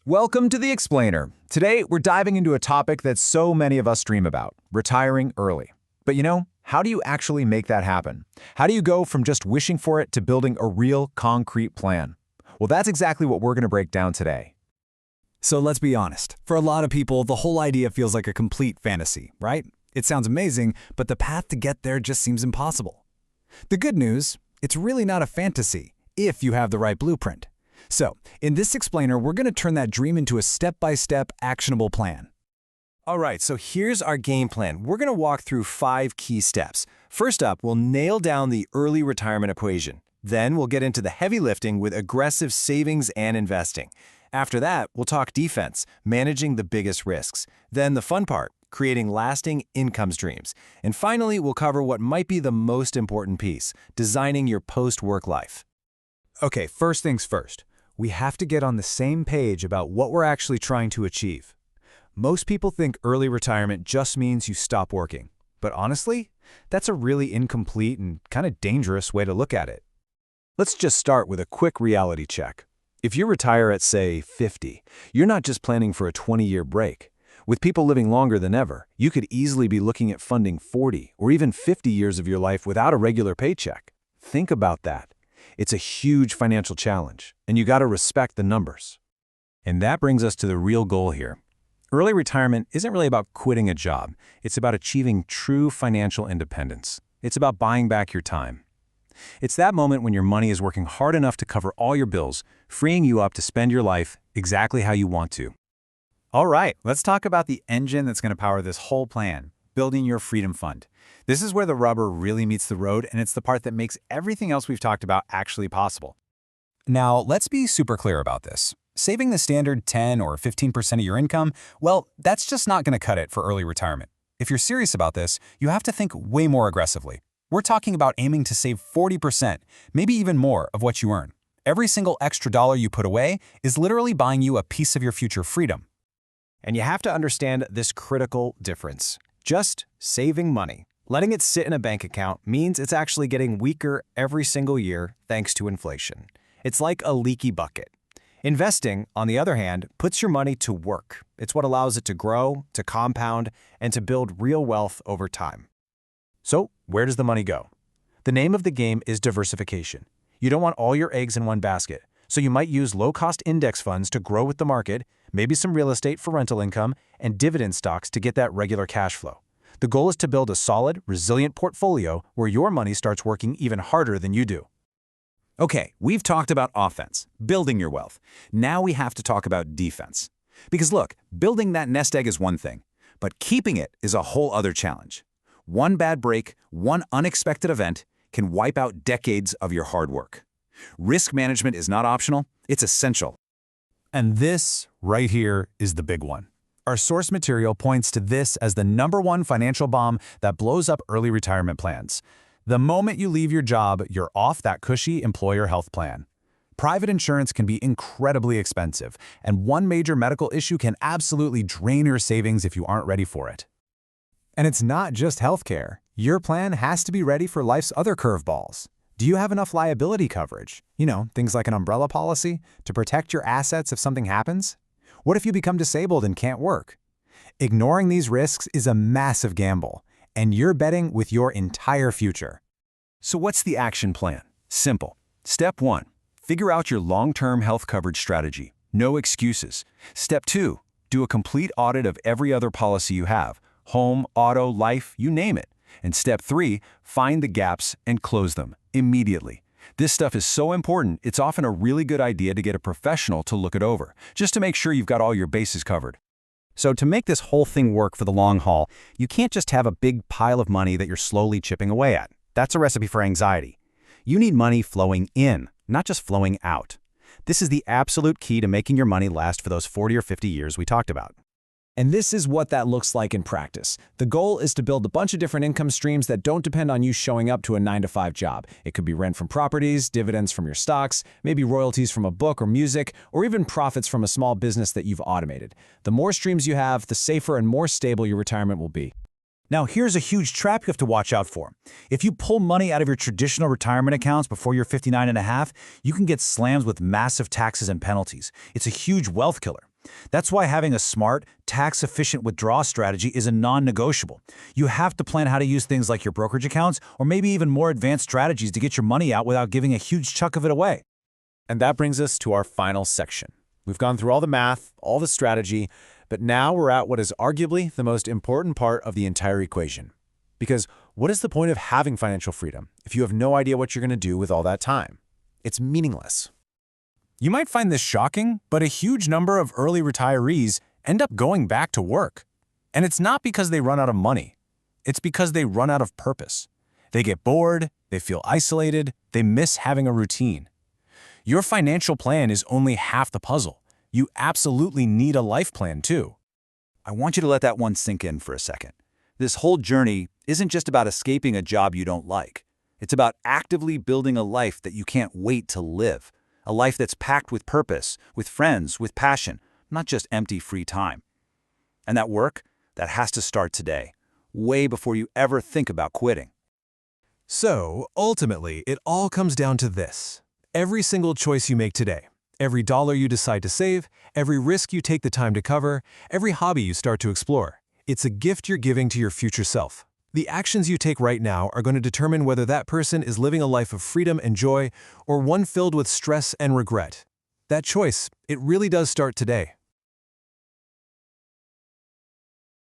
Welcome to The Explainer. Today, we're diving into a topic that so many of us dream about, retiring early. But how do you actually make that happen? How do you go from just wishing for it to building a real, concrete plan? Well, that's exactly what we're going to break down today. So let's be honest. For a lot of people, the whole idea feels like a complete fantasy, right? It sounds amazing, but the path to get there just seems impossible. The good news, it's really not a fantasy, if you have the right blueprint. So, in this explainer, we're going to turn that dream into a step-by-step, actionable plan. All right, so here's our game plan. We're going to walk through 5 key steps. First up, we'll nail down the early retirement equation. Then we'll get into the heavy lifting with aggressive savings and investing. After that, we'll talk defense, managing the biggest risks. Then the fun part, creating lasting income streams. And finally, we'll cover what might be the most important piece, designing your post-work life. Okay, first things first. We have to get on the same page about what we're actually trying to achieve. Most people think early retirement just means you stop working. But honestly, that's a really incomplete and kind of dangerous way to look at it. Let's just start with a quick reality check. If you retire at, say, 50, you're not just planning for a 20-year break. With people living longer than ever, you could easily be looking at funding 40 or even 50 years of your life without a regular paycheck. Think about that. It's a huge financial challenge, and you got to respect the numbers. And that brings us to the real goal here. Early retirement isn't really about quitting a job. It's about achieving true financial independence. It's about buying back your time. It's that moment when your money is working hard enough to cover all your bills, freeing you up to spend your life exactly how you want to. All right, let's talk about the engine that's going to power this whole plan, building your freedom fund. This is where the rubber really meets the road, and it's the part that makes everything else we've talked about actually possible. Now, let's be super clear about this. Saving the standard 10 or 15% of your income, well, that's just not going to cut it for early retirement. If you're serious about this, you have to think way more aggressively. We're talking about aiming to save 40%, maybe even more, of what you earn. Every single extra dollar you put away is literally buying you a piece of your future freedom. And you have to understand this critical difference. Just saving money, letting it sit in a bank account, means it's actually getting weaker every single year thanks to inflation. It's like a leaky bucket. Investing, on the other hand, puts your money to work. It's what allows it to grow, to compound, and to build real wealth over time. So, where does the money go? The name of the game is diversification. You don't want all your eggs in one basket, so you might use low-cost index funds to grow with the market, maybe some real estate for rental income, and dividend stocks to get that regular cash flow. The goal is to build a solid, resilient portfolio where your money starts working even harder than you do. Okay, we've talked about offense, building your wealth. Now we have to talk about defense. Because look, building that nest egg is one thing, but keeping it is a whole other challenge. One bad break, one unexpected event can wipe out decades of your hard work. Risk management is not optional, it's essential. And this, right here, is the big one. Our source material points to this as the #1 financial bomb that blows up early retirement plans. The moment you leave your job, you're off that cushy employer health plan. Private insurance can be incredibly expensive, and one major medical issue can absolutely drain your savings if you aren't ready for it. And it's not just healthcare. Your plan has to be ready for life's other curveballs. Do you have enough liability coverage? Things like an umbrella policy to protect your assets if something happens? What if you become disabled and can't work? Ignoring these risks is a massive gamble, and you're betting with your entire future. So what's the action plan? Simple. Step 1, figure out your long-term health coverage strategy. No excuses. Step 2, do a complete audit of every other policy you have. Home, auto, life, you name it. And step 3, find the gaps and close them immediately. This stuff is so important, it's often a really good idea to get a professional to look it over, just to make sure you've got all your bases covered. So to make this whole thing work for the long haul, you can't just have a big pile of money that you're slowly chipping away at. That's a recipe for anxiety. You need money flowing in, not just flowing out. This is the absolute key to making your money last for those 40 or 50 years we talked about. And this is what that looks like in practice. The goal is to build a bunch of different income streams that don't depend on you showing up to a 9-to-5 job. It could be rent from properties, dividends from your stocks, maybe royalties from a book or music, or even profits from a small business that you've automated. The more streams you have, the safer and more stable your retirement will be. Now, here's a huge trap you have to watch out for. If you pull money out of your traditional retirement accounts before you're 59 and a half, you can get slammed with massive taxes and penalties. It's a huge wealth killer. That's why having a smart, tax-efficient withdrawal strategy is a non-negotiable. You have to plan how to use things like your brokerage accounts or maybe even more advanced strategies to get your money out without giving a huge chunk of it away. And that brings us to our final section. We've gone through all the math, all the strategy, but now we're at what is arguably the most important part of the entire equation. Because what is the point of having financial freedom if you have no idea what you're going to do with all that time? It's meaningless. You might find this shocking, but a huge number of early retirees end up going back to work. And it's not because they run out of money. It's because they run out of purpose. They get bored, they feel isolated, they miss having a routine. Your financial plan is only half the puzzle. You absolutely need a life plan too. I want you to let that one sink in for a second. This whole journey isn't just about escaping a job you don't like. It's about actively building a life that you can't wait to live. A life that's packed with purpose, with friends, with passion, not just empty free time. And that work, that has to start today, way before you ever think about quitting. So, ultimately, it all comes down to this. Every single choice you make today, every dollar you decide to save, every risk you take the time to cover, every hobby you start to explore, it's a gift you're giving to your future self. The actions you take right now are going to determine whether that person is living a life of freedom and joy or one filled with stress and regret. That choice, it really does start today.